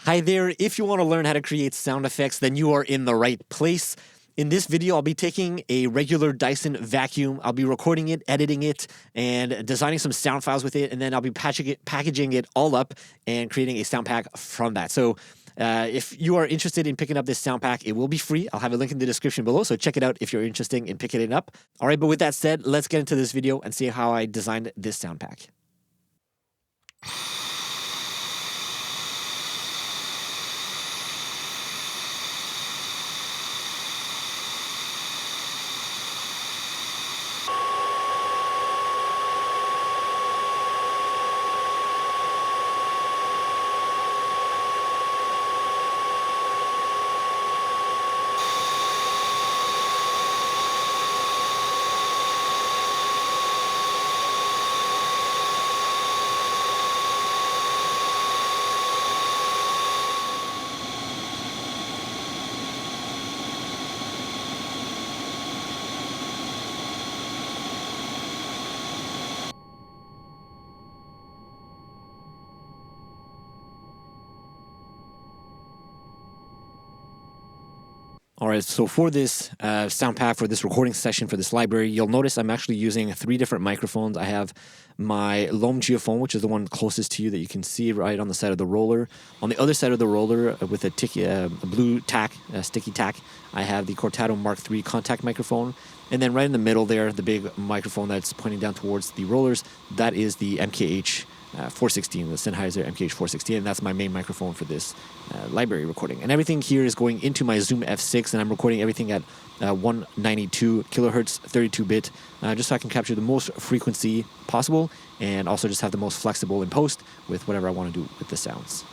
Hi there. If you want to learn how to create sound effects, then you are in the right place. In this video, I'll be taking a regular Dyson vacuum. I'll be recording it, editing it, and designing some sound files with it. And then I'll be packaging it all up and creating a sound pack from that. So if you are interested in picking up this sound pack, it will be free. I'll have a link in the description below. So check it out if you're interested in picking it up. All right, but with that said, let's get into this video and see how I designed this sound pack. All right, so for this sound pack, for this recording session, for this library, you'll notice I'm actually using 3 different microphones. I have my Loam Geophone, which is the one closest to you that you can see right on the side of the roller. On the other side of the roller, with a blue tack, sticky tack, I have the Cortado Mark III contact microphone. And then right in the middle there, the big microphone that's pointing down towards the rollers, that is the MKH 416, the Sennheiser MKH 416, and that's my main microphone for this library recording. And everything here is going into my Zoom F6, and I'm recording everything at 192 kilohertz, 32-bit, just so I can capture the most frequency possible, and also just have the most flexible in post with whatever I want to do with the sounds.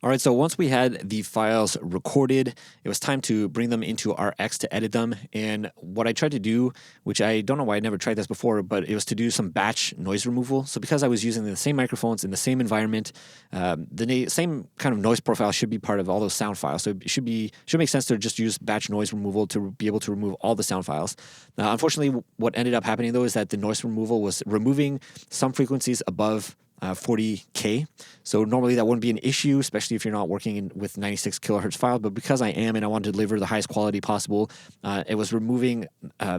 All right, so once we had the files recorded, it was time to bring them into RX to edit them. And what I tried to do, which I don't know why I never tried this before, but it was to do some batch noise removal. So because I was using the same microphones in the same environment, the same kind of noise profile should be part of all those sound files. So it should make sense to just use batch noise removal to be able to remove all the sound files. Unfortunately, what ended up happening though is that the noise removal was removing some frequencies above 40K. So normally that wouldn't be an issue, especially if you're not working with 96 kilohertz files. But because I am and I want to deliver the highest quality possible, it was removing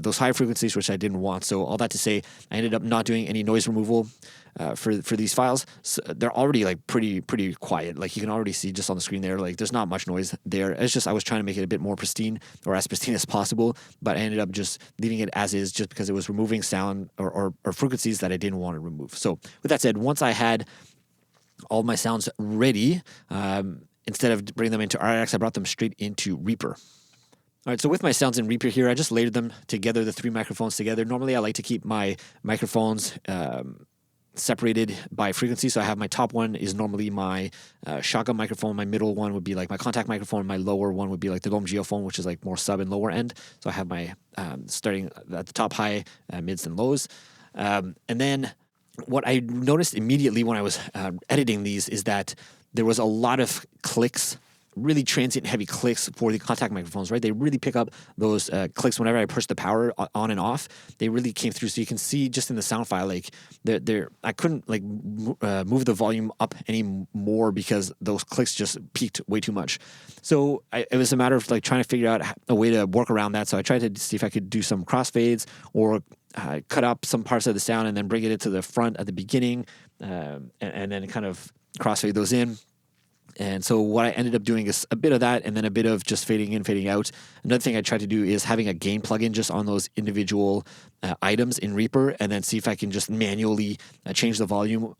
those high frequencies, which I didn't want. So all that to say, I ended up not doing any noise removal for these files. So they're already like pretty quiet. Like you can already see just on the screen there, like there's not much noise there. It's just I was trying to make it a bit more pristine or as pristine as possible, but I ended up just leaving it as is just because it was removing sound or frequencies that I didn't want to remove. So with that said, once I had all my sounds ready, instead of bringing them into RX, I brought them straight into Reaper. All right, so with my sounds in Reaper here, I just layered them together, the 3 microphones together. Normally, I like to keep my microphones separated by frequency. So I have my top one is normally my shotgun microphone. My middle one would be like my contact microphone. My lower one would be like the dome geophone, which is like more sub and lower end. So I have my starting at the top, high, mids, and lows. And then what I noticed immediately when I was editing these is that there was a lot of clicks, really transient heavy clicks for the contact microphones, right? They really pick up those clicks whenever I push the power on and off. They really came through. So you can see just in the sound file, like I couldn't like move the volume up any more because those clicks just peaked way too much. So it was a matter of like trying to figure out a way to work around that. So I tried to see if I could do some crossfades or cut up some parts of the sound and then bring it into the front at the beginning and then kind of crossfade those in. And so what I ended up doing is a bit of that and then a bit of just fading in, fading out. Another thing I tried to do is having a gain plugin just on those individual items in Reaper and then see if I can just manually change the volume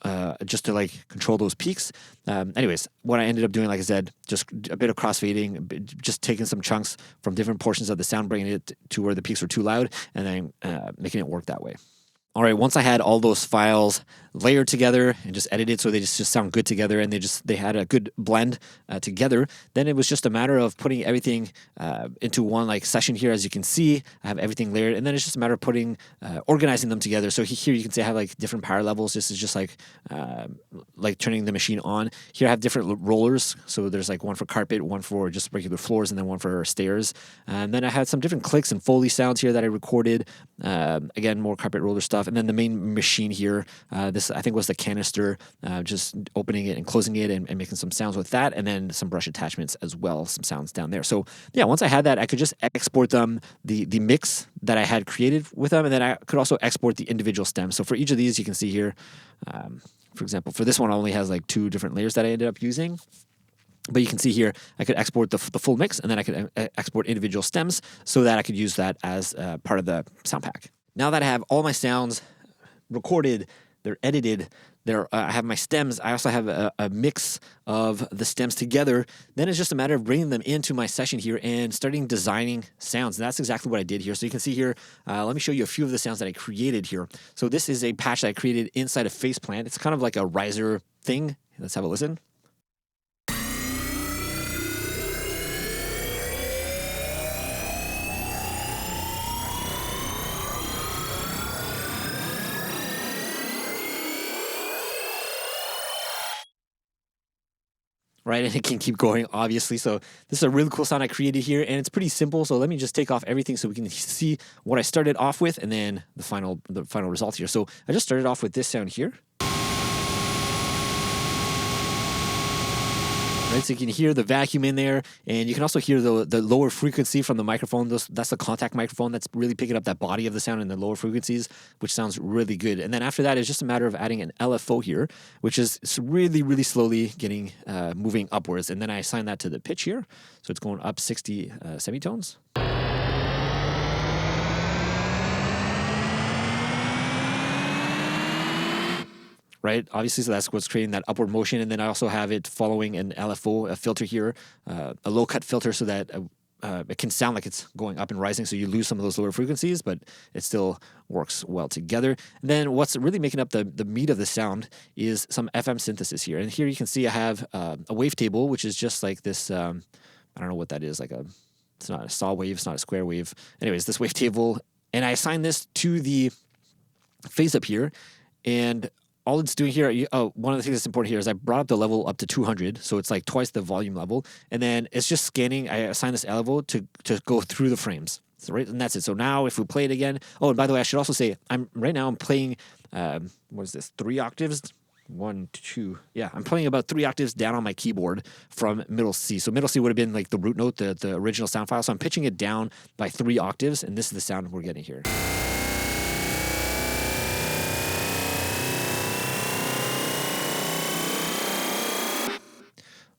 just to like control those peaks. Anyways, what I ended up doing, like I said, just a bit of crossfading, just taking some chunks from different portions of the sound, bringing it to where the peaks were too loud and then making it work that way. All right, once I had all those files layered together and just edited so they just sound good together and they had a good blend together, then it was just a matter of putting everything into one like session here. As you can see, I have everything layered, and then it's just a matter of organizing them together. So here you can see I have like different power levels. This is just like turning the machine on. Here I have different rollers. So there's like one for carpet, one for just regular floors, and then one for stairs. And then I had some different clicks and Foley sounds here that I recorded. Again, more carpet roller stuff. And then the main machine here, this I think was the canister, just opening it and closing it and making some sounds with that. And then some brush attachments as well, some sounds down there. So yeah, once I had that, I could just export them, the mix that I had created with them. And then I could also export the individual stems. So for each of these, you can see here, for example, for this one, it only has like 2 different layers that I ended up using. But you can see here, I could export the full mix, and then I could export individual stems so that I could use that as part of the sound pack. Now that I have all my sounds recorded, they're edited, I have my stems, I also have a mix of the stems together, then it's just a matter of bringing them into my session here and starting designing sounds. And that's exactly what I did here. So you can see here, let me show you a few of the sounds that I created here. So this is a patch that I created inside of Faceplant. It's kind of like a riser thing. Let's have a listen. Right, and it can keep going, obviously. So this is a really cool sound I created here, and it's pretty simple. So let me just take off everything so we can see what I started off with, and then the final result here. So I just started off with this sound here. Right, so you can hear the vacuum in there, and you can also hear the lower frequency from the microphone. That's the contact microphone that's really picking up that body of the sound in the lower frequencies, which sounds really good. And then after that, it's just a matter of adding an LFO here, which is really, really slowly getting moving upwards. And then I assign that to the pitch here, so it's going up 60 semitones. Right, obviously, so that's what's creating that upward motion. And then I also have it following an LFO, a filter here, a low cut filter, so that it can sound like it's going up and rising. So you lose some of those lower frequencies, but it still works well together. And then what's really making up the meat of the sound is some FM synthesis here. And here you can see I have a wavetable, which is just like this, I don't know what that is, it's not a saw wave, it's not a square wave. Anyways, this wavetable, and I assign this to the phase up here, and all it's doing here, one of the things that's important here is I brought up the level up to 200, so it's like twice the volume level, and then it's just scanning. I assign this level to go through the frames, so, right, and that's it. So now if we play it again, and by the way, I should also say I'm playing, what is this, 3 octaves? 1, 2, yeah, I'm playing about 3 octaves down on my keyboard from middle C. So middle C would have been like the root note, the original sound file. So I'm pitching it down by 3 octaves, and this is the sound we're getting here.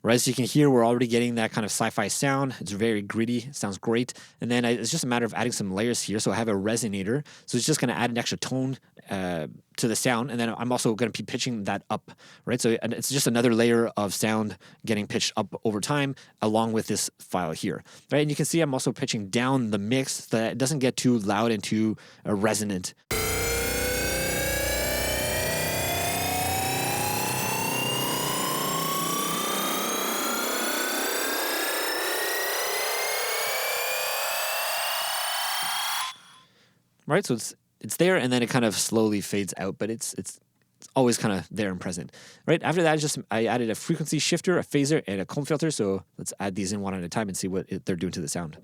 Right, so you can hear we're already getting that kind of sci-fi sound. It's very gritty. It sounds great. And then it's just a matter of adding some layers here. So I have a resonator. So it's just going to add an extra tone to the sound. And then I'm also going to be pitching that up, right? So it's just another layer of sound getting pitched up over time along with this file here, right? And you can see I'm also pitching down the mix so that it doesn't get too loud and too resonant. Right, so it's there, and then it kind of slowly fades out, but it's always kind of there and present. Right, after that, I added a frequency shifter, a phaser, and a comb filter. So let's add these in one at a time and see what they're doing to the sound.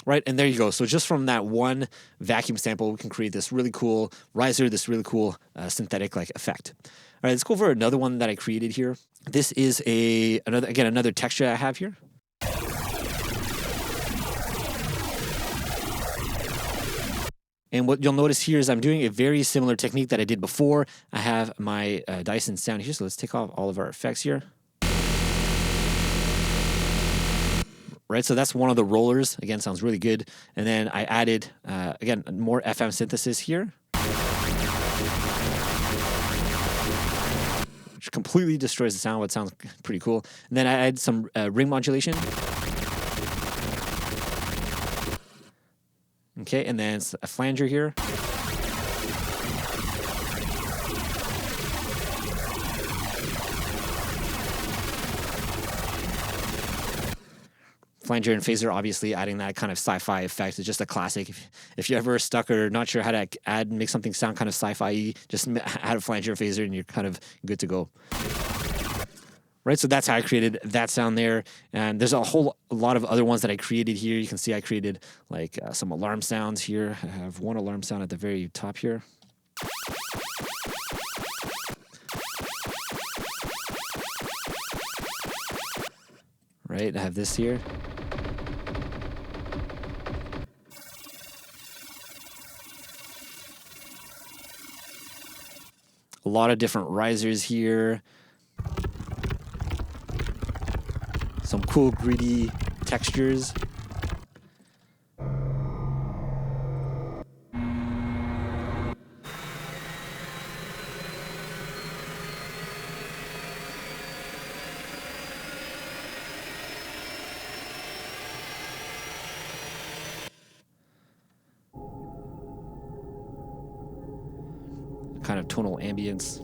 Right, and there you go. So just from that one vacuum sample, we can create this really cool riser, this really cool synthetic like effect. All right, let's go over another one that I created here. This is another texture I have here. And what you'll notice here is I'm doing a very similar technique that I did before. I have my Dyson sound here, so let's take off all of our effects here. Right, so that's one of the rollers. Again, sounds really good. And then I added, again, more FM synthesis here, which completely destroys the sound. It sounds pretty cool. And then I add some ring modulation. Okay, and then a flanger here. Flanger and phaser, obviously, adding that kind of sci-fi effect is just a classic. If you're ever stuck or not sure how to make something sound kind of sci-fi-y, just add a flanger and phaser and you're kind of good to go. Right, so that's how I created that sound there. And there's a lot of other ones that I created here. You can see I created like some alarm sounds here. I have one alarm sound at the very top here. Right, I have this here. A lot of different risers here. Some cool gritty textures. Kind of tonal ambience.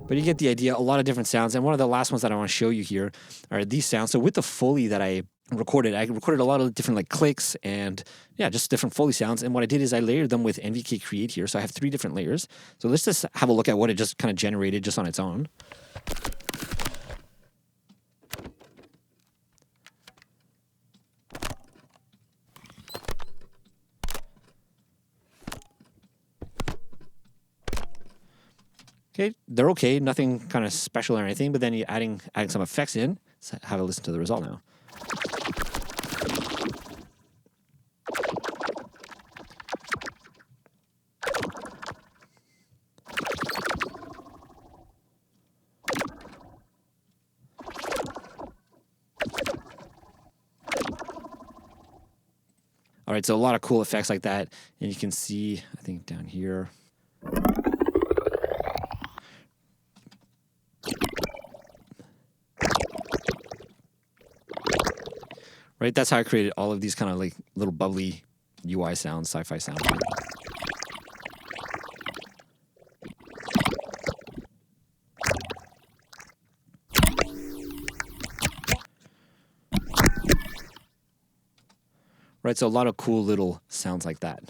But you get the idea, a lot of different sounds. And one of the last ones that I want to show you here are these sounds. So with the Foley that I recorded a lot of different like clicks and just different Foley sounds. And what I did is I layered them with NVK Create here. So I have 3 different layers. So let's just have a look at what it just kind of generated just on its own. Okay, they're okay, nothing kind of special or anything, but then you're adding some effects in. Let's have a listen to the result now. All right, so a lot of cool effects like that, and you can see, I think down here. Right, that's how I created all of these kind of like little bubbly UI sounds, sci-fi sounds. Right, so a lot of cool little sounds like that.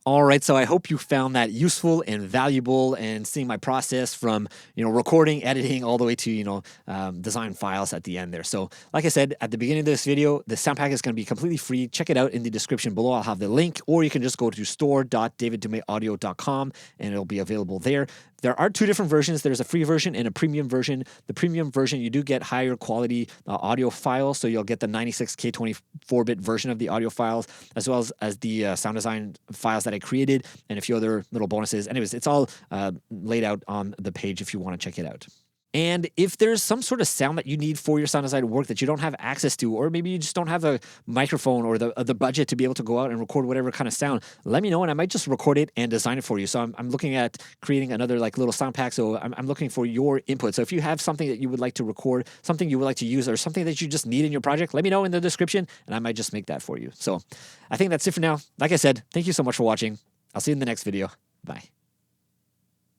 All right, so I hope you found that useful and valuable, and seeing my process from recording, editing, all the way to design files at the end there. So, like I said at the beginning of this video, the sound pack is going to be completely free. Check it out in the description below. I'll have the link, or you can just go to store.daviddumeaudio.com and it'll be available there. There are two different versions. There's a free version and a premium version. The premium version, you do get higher quality audio files, so you'll get the 96K 24-bit version of the audio files, as well as the sound design files that I created, and a few other little bonuses. Anyways, it's all laid out on the page if you want to check it out. And if there's some sort of sound that you need for your sound design work that you don't have access to, or maybe you just don't have a microphone or the budget to be able to go out and record whatever kind of sound, let me know and I might just record it and design it for you. So I'm looking at creating another little sound pack. So I'm looking for your input. So if you have something that you would like to record, something you would like to use, or something that you just need in your project, let me know in the description and I might just make that for you. So I think that's it for now. Like I said, thank you so much for watching. I'll see you in the next video. Bye.